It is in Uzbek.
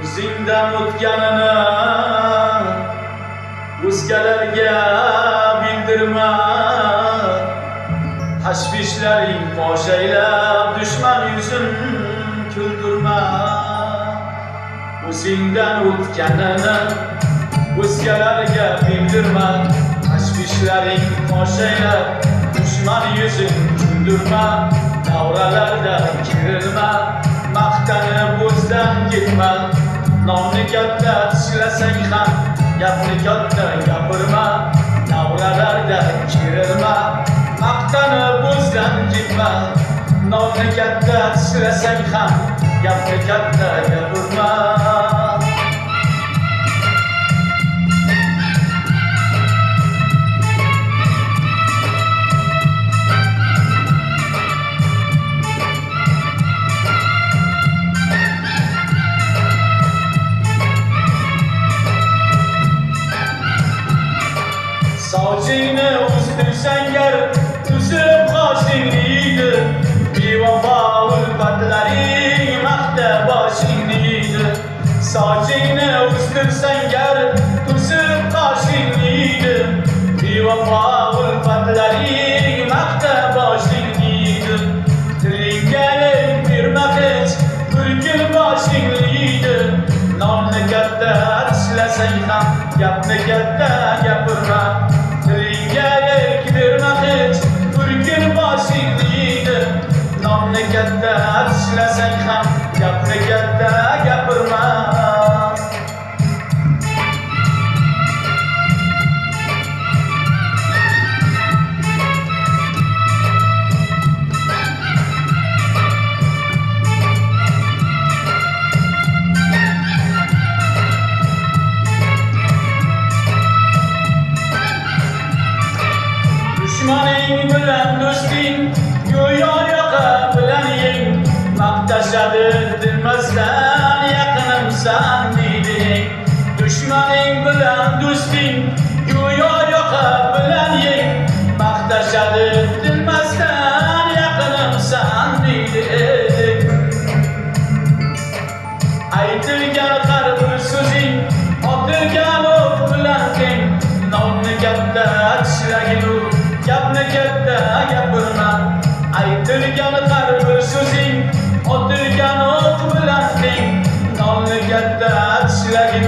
O'zingdan o'tganini o'zgalarga bildirma. Tashvishlaring fosh aylab dushman yuzin kuldirma. O'zingdan o'tganini o'zgalarga bildirma. Tashvishlaring fosh aylab dushman yuzin kuldirma. Davralarda kirilma, maqtanib o'zdan ketma. Nonni katta tishlasang ham gapni katta gapirma. Davralarda kirilma, maqtanib o'zdan ketma. Nonni katta tishlasang ham gapni katta gapirma. Sochingni o'stirsang gar tuzib qoshingni yeydi. Bevafo ulfatlaring maqta boshingni yeydi. Sochingni o'stirsang gar tuzib qoshingni yeydi. Bevafo ulfatlaring maqta boshingni yeydi. Tilingga berma hech bir kun boshingni yeydi. Nonni katta tishlasang ham gapni katta gapirma. Nonni katta tishlasang ham gapni katta gapirma. Dushmaning bilan do'sting go'yo maqtashadi bilmasdan yaqinimsan deyding. Dushmaning bilan do'sting go'yo yoqa bilan yeng. Maqtashadi bilmasdan yaqinimsan deyding. Aytilgan har bir so'zing otilgan o'q bilan teng. Nonni katta tishlagin gapni katta gapirma. Aytilgan har bir so'zing otilgan o'q bilan teng. Nonni katta tishlagin